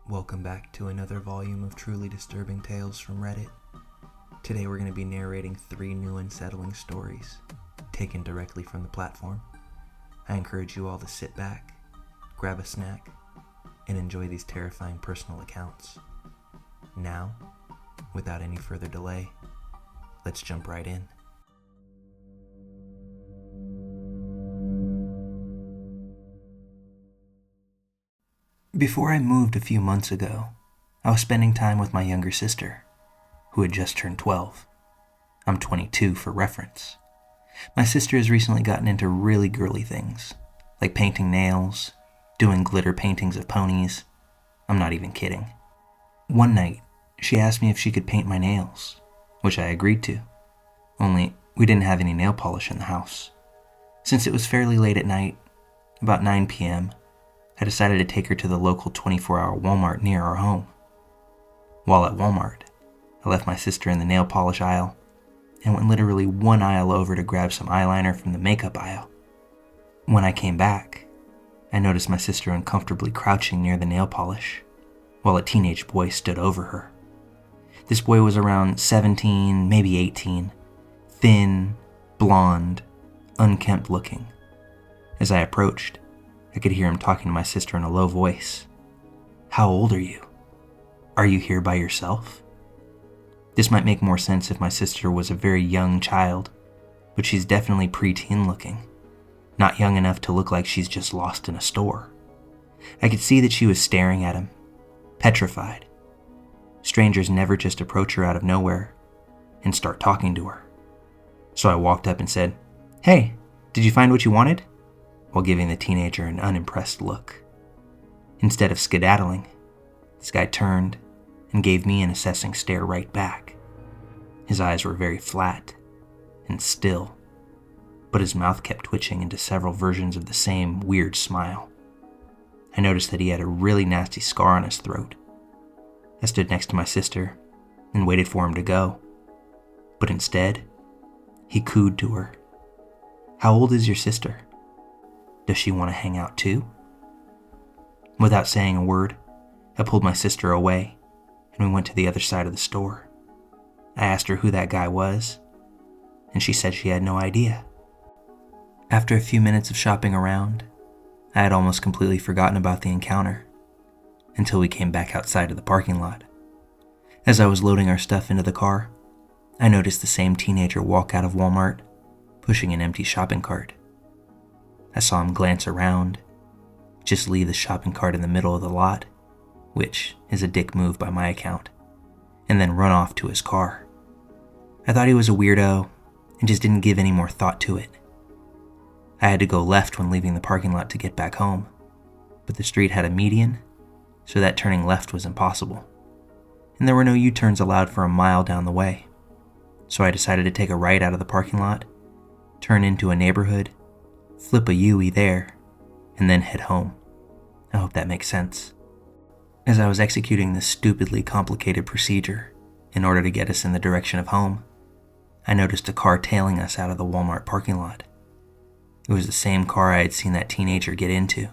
Welcome back to another volume of truly disturbing tales from Reddit. Today we're going to be narrating 3 new unsettling stories, taken directly from the platform. I encourage you all to sit back, grab a snack, and enjoy these terrifying personal accounts. Now, without any further delay, let's jump right in. Before I moved a few months ago, I was spending time with my younger sister, who had just turned 12. I'm 22 for reference. My sister has recently gotten into really girly things, like painting nails, doing glitter paintings of ponies. I'm not even kidding. One night, she asked me if she could paint my nails, which I agreed to, only we didn't have any nail polish in the house. Since it was fairly late at night, about 9 p.m., I decided to take her to the local 24-hour Walmart near our home. While at Walmart, I left my sister in the nail polish aisle and went literally one aisle over to grab some eyeliner from the makeup aisle. When I came back, I noticed my sister uncomfortably crouching near the nail polish, while a teenage boy stood over her. This boy was around 17, maybe 18, thin, blonde, unkempt looking. As I approached, I could hear him talking to my sister in a low voice. "How old are you? Are you here by yourself?" This might make more sense if my sister was a very young child, but she's definitely preteen looking, not young enough to look like she's just lost in a store. I could see that she was staring at him, petrified. Strangers never just approach her out of nowhere and start talking to her. So I walked up and said, "Hey, did you find what you wanted?" while giving the teenager an unimpressed look. Instead of skedaddling, this guy turned and gave me an assessing stare right back. His eyes were very flat and still, but his mouth kept twitching into several versions of the same weird smile. I noticed that he had a really nasty scar on his throat. I stood next to my sister and waited for him to go, but instead, he cooed to her. "How old is your sister? Does she want to hang out too?" Without saying a word, I pulled my sister away and we went to the other side of the store. I asked her who that guy was, and she said she had no idea. After a few minutes of shopping around, I had almost completely forgotten about the encounter until we came back outside of the parking lot. As I was loading our stuff into the car, I noticed the same teenager walk out of Walmart, pushing an empty shopping cart. I saw him glance around, just leave the shopping cart in the middle of the lot, which is a dick move by my account, and then run off to his car. I thought he was a weirdo and just didn't give any more thought to it. I had to go left when leaving the parking lot to get back home, but the street had a median, so that turning left was impossible, and there were no U-turns allowed for a mile down the way. So I decided to take a right out of the parking lot, turn into a neighborhood, flip a U-turn there, and then head home. I hope that makes sense. As I was executing this stupidly complicated procedure in order to get us in the direction of home, I noticed a car tailing us out of the Walmart parking lot. It was the same car I had seen that teenager get into,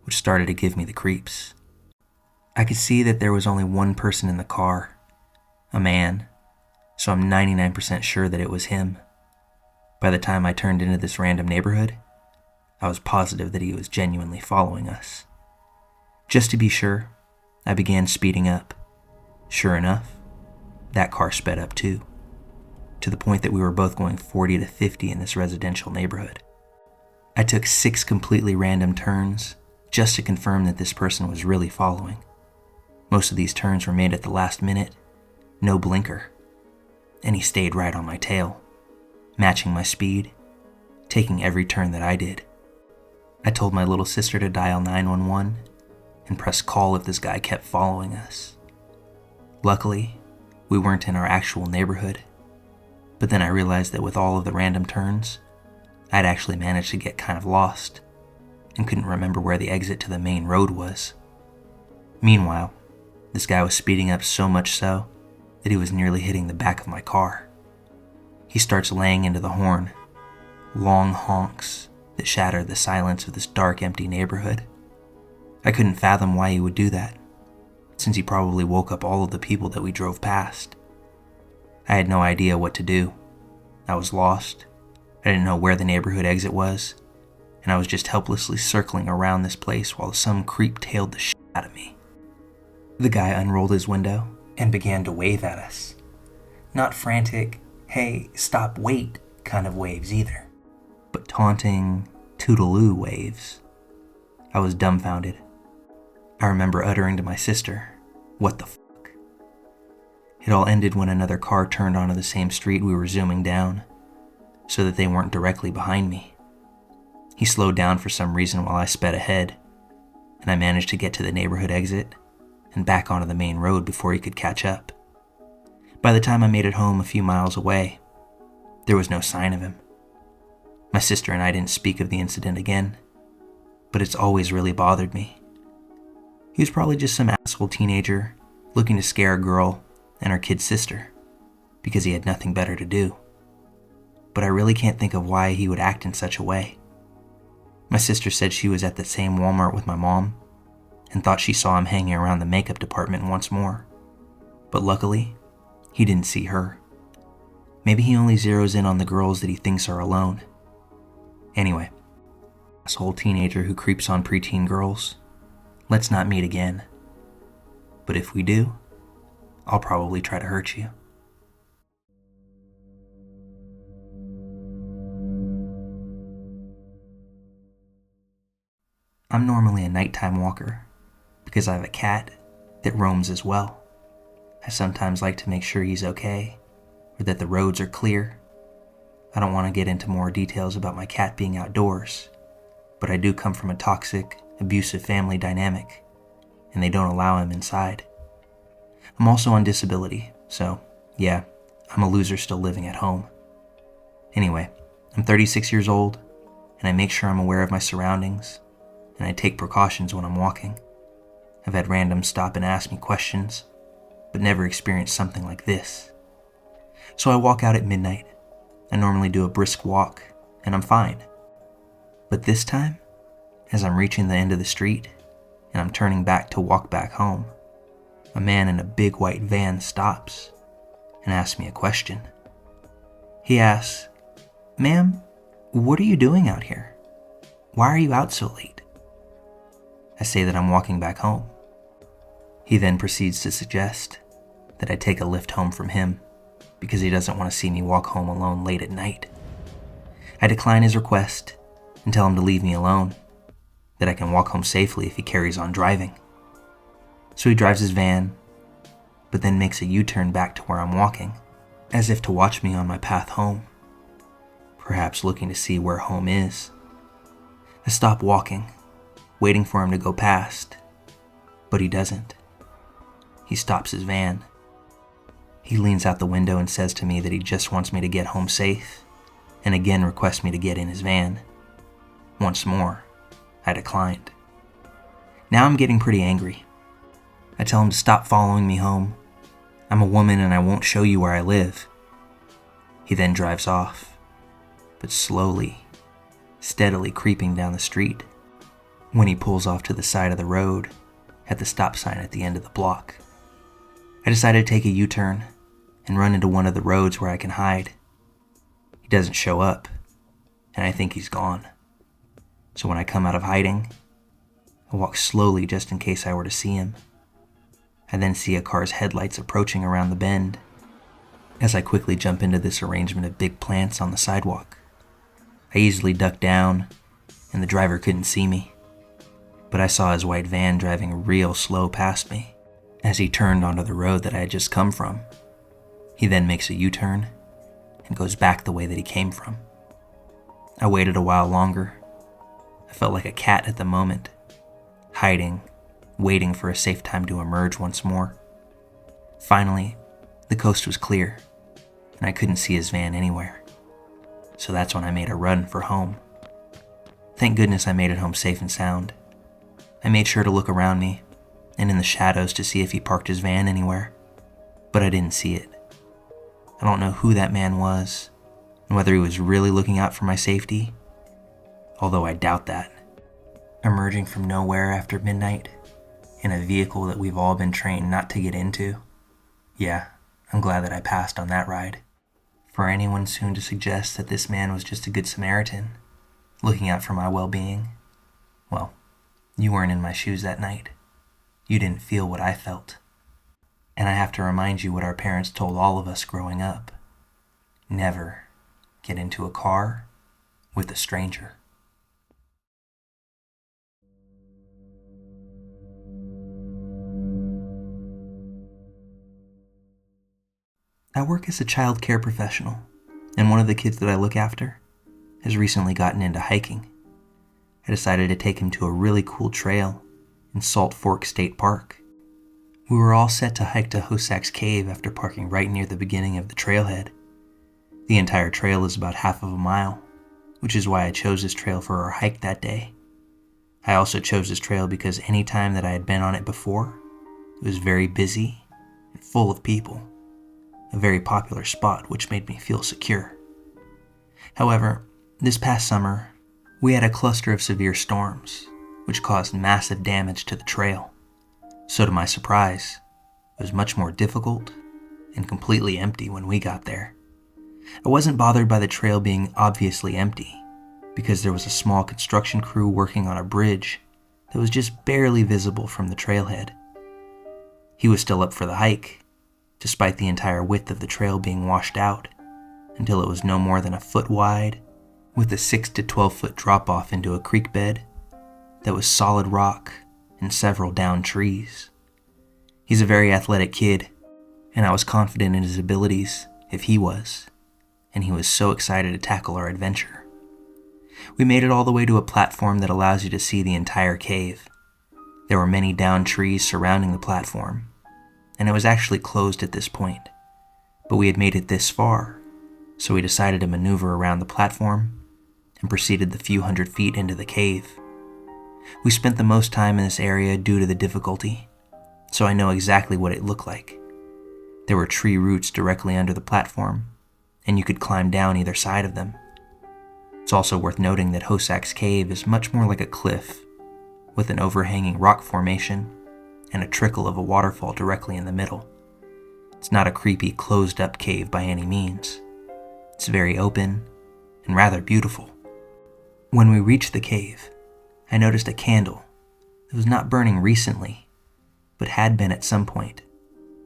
which started to give me the creeps. I could see that there was only one person in the car, a man, so I'm 99% sure that it was him. By the time I turned into this random neighborhood, I was positive that he was genuinely following us. Just to be sure, I began speeding up. Sure enough, that car sped up too, to the point that we were both going 40 to 50 in this residential neighborhood. I took 6 completely random turns just to confirm that this person was really following. Most of these turns were made at the last minute, no blinker, and he stayed right on my tail, matching my speed, taking every turn that I did. I told my little sister to dial 911 and press call if this guy kept following us. Luckily, we weren't in our actual neighborhood, but then I realized that with all of the random turns, I'd actually managed to get kind of lost and couldn't remember where the exit to the main road was. Meanwhile, this guy was speeding up so much so that he was nearly hitting the back of my car. He starts laying into the horn, long honks that shattered the silence of this dark, empty neighborhood. I couldn't fathom why he would do that, since he probably woke up all of the people that we drove past. I had no idea what to do. I was lost. I didn't know where the neighborhood exit was, and I was just helplessly circling around this place while some creep tailed the shit out of me. The guy unrolled his window and began to wave at us. Not frantic, hey, stop, wait kind of waves either, but taunting, toodaloo waves. I was dumbfounded. I remember uttering to my sister, "What the fuck?" It all ended when another car turned onto the same street we were zooming down, so that they weren't directly behind me. He slowed down for some reason while I sped ahead, and I managed to get to the neighborhood exit and back onto the main road before he could catch up. By the time I made it home a few miles away, there was no sign of him. My sister and I didn't speak of the incident again, but it's always really bothered me. He was probably just some asshole teenager looking to scare a girl and her kid sister because he had nothing better to do. But I really can't think of why he would act in such a way. My sister said she was at the same Walmart with my mom and thought she saw him hanging around the makeup department once more. But luckily, he didn't see her. Maybe he only zeroes in on the girls that he thinks are alone. Anyway, asshole teenager who creeps on preteen girls, let's not meet again. But if we do, I'll probably try to hurt you. I'm normally a nighttime walker because I have a cat that roams as well. I sometimes like to make sure he's okay or that the roads are clear. I don't want to get into more details about my cat being outdoors, but I do come from a toxic, abusive family dynamic, and they don't allow him inside. I'm also on disability, so yeah, I'm a loser still living at home. Anyway, I'm 36 years old, and I make sure I'm aware of my surroundings, and I take precautions when I'm walking. I've had randoms stop and ask me questions, but never experienced something like this. So I walk out at midnight. I normally do a brisk walk, and I'm fine. But this time, as I'm reaching the end of the street, and I'm turning back to walk back home, a man in a big white van stops and asks me a question. He asks, "Ma'am, what are you doing out here? Why are you out so late?" I say that I'm walking back home. He then proceeds to suggest that I take a lift home from him because he doesn't want to see me walk home alone late at night. I decline his request and tell him to leave me alone, that I can walk home safely if he carries on driving. So he drives his van, but then makes a U-turn back to where I'm walking, as if to watch me on my path home, perhaps looking to see where home is. I stop walking, waiting for him to go past, but he doesn't. He stops his van. He leans out the window and says to me that he just wants me to get home safe, and again requests me to get in his van. Once more, I declined. Now I'm getting pretty angry. I tell him to stop following me home. I'm a woman and I won't show you where I live. He then drives off, but slowly, steadily creeping down the street. When he pulls off to the side of the road at the stop sign at the end of the block, I decided to take a U-turn and run into one of the roads where I can hide. He doesn't show up, and I think he's gone. So when I come out of hiding, I walk slowly just in case I were to see him. I then see a car's headlights approaching around the bend as I quickly jump into this arrangement of big plants on the sidewalk. I easily duck down, and the driver couldn't see me, but I saw his white van driving real slow past me as he turned onto the road that I had just come from. He then makes a U-turn and goes back the way that he came from. I waited a while longer. I felt like a cat at the moment, hiding, waiting for a safe time to emerge once more. Finally, the coast was clear, and I couldn't see his van anywhere. So that's when I made a run for home. Thank goodness I made it home safe and sound. I made sure to look around me and in the shadows to see if he parked his van anywhere, but I didn't see it. I don't know who that man was and whether he was really looking out for my safety, although I doubt that. Emerging from nowhere after midnight in a vehicle that we've all been trained not to get into. Yeah, I'm glad that I passed on that ride. For anyone soon to suggest that this man was just a good Samaritan, looking out for my well-being, well, you weren't in my shoes that night. You didn't feel what I felt. And I have to remind you what our parents told all of us growing up. Never get into a car with a stranger. I work as a child care professional, and one of the kids that I look after has recently gotten into hiking. I decided to take him to a really cool trail in Salt Fork State Park. We were all set to hike to Hosak's Cave after parking right near the beginning of the trailhead. The entire trail is about half of a mile, which is why I chose this trail for our hike that day. I also chose this trail because any time that I had been on it before, it was very busy and full of people. A very popular spot, which made me feel secure. However, this past summer, we had a cluster of severe storms, which caused massive damage to the trail. So to my surprise, it was much more difficult and completely empty when we got there. I wasn't bothered by the trail being obviously empty, because there was a small construction crew working on a bridge that was just barely visible from the trailhead. He was still up for the hike, despite the entire width of the trail being washed out, until it was no more than a foot wide, with a 6 to 12 foot drop off into a creek bed that was solid rock and several downed trees. He's a very athletic kid, and I was confident in his abilities if he was, and he was so excited to tackle our adventure. We made it all the way to a platform that allows you to see the entire cave. There were many downed trees surrounding the platform, and it was actually closed at this point, but we had made it this far, so we decided to maneuver around the platform and proceeded the few hundred feet into the cave. We spent the most time in this area due to the difficulty, so I know exactly what it looked like. There were tree roots directly under the platform, and you could climb down either side of them. It's also worth noting that Hosak's Cave is much more like a cliff, with an overhanging rock formation and a trickle of a waterfall directly in the middle. It's not a creepy, closed-up cave by any means. It's very open and rather beautiful. When we reached the cave, I noticed a candle that was not burning recently, but had been at some point,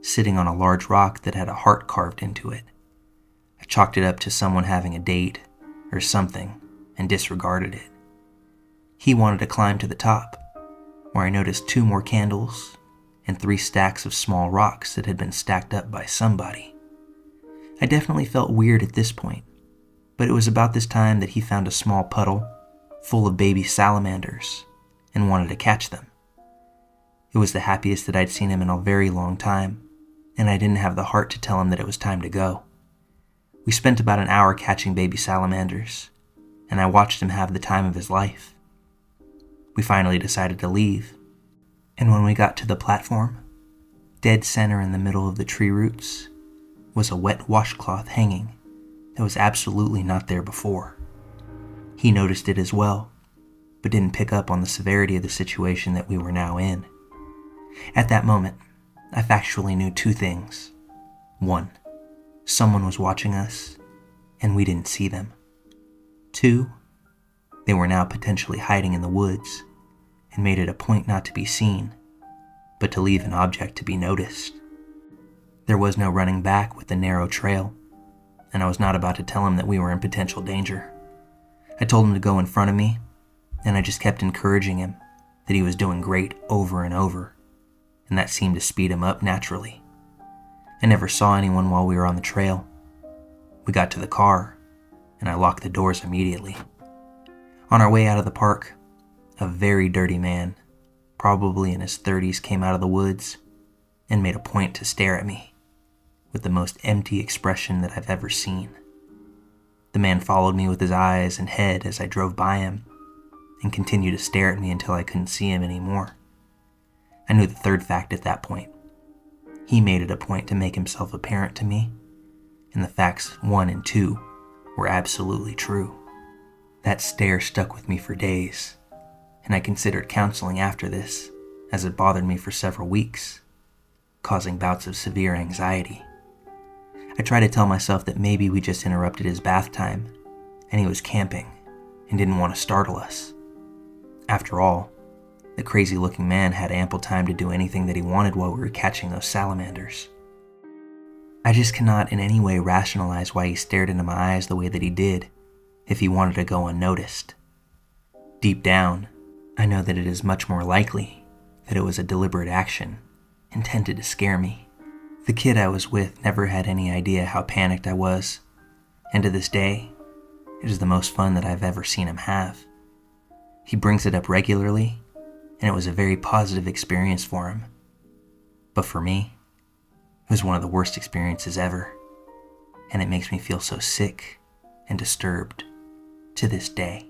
sitting on a large rock that had a heart carved into it. I chalked it up to someone having a date or something and disregarded it. He wanted to climb to the top, where I noticed 2 more candles and 3 stacks of small rocks that had been stacked up by somebody. I definitely felt weird at this point, but it was about this time that he found a small puddle full of baby salamanders and wanted to catch them. It was the happiest that I'd seen him in a very long time, and I didn't have the heart to tell him that it was time to go. We spent about an hour catching baby salamanders, and I watched him have the time of his life. We finally decided to leave, and when we got to the platform, dead center in the middle of the tree roots was a wet washcloth hanging that was absolutely not there before. He noticed it as well, but didn't pick up on the severity of the situation that we were now in. At that moment, I factually knew 2 things. 1, someone was watching us, and we didn't see them. 2, they were now potentially hiding in the woods and made it a point not to be seen, but to leave an object to be noticed. There was no running back with the narrow trail, and I was not about to tell him that we were in potential danger. I told him to go in front of me, and I just kept encouraging him that he was doing great over and over, and that seemed to speed him up naturally. I never saw anyone while we were on the trail. We got to the car, and I locked the doors immediately. On our way out of the park, a very dirty man, probably in his 30s, came out of the woods and made a point to stare at me with the most empty expression that I've ever seen. The man followed me with his eyes and head as I drove by him and continued to stare at me until I couldn't see him anymore. I knew the third fact at that point. He made it a point to make himself apparent to me, and the facts 1 and 2 were absolutely true. That stare stuck with me for days, and I considered counseling after this as it bothered me for several weeks, causing bouts of severe anxiety. I tried to tell myself that maybe we just interrupted his bath time and he was camping and didn't want to startle us. After all, the crazy-looking man had ample time to do anything that he wanted while we were catching those salamanders. I just cannot in any way rationalize why he stared into my eyes the way that he did if he wanted to go unnoticed. Deep down, I know that it is much more likely that it was a deliberate action intended to scare me. The kid I was with never had any idea how panicked I was, and to this day, it is the most fun that I've ever seen him have. He brings it up regularly, and it was a very positive experience for him. But for me, it was one of the worst experiences ever, and it makes me feel so sick and disturbed to this day.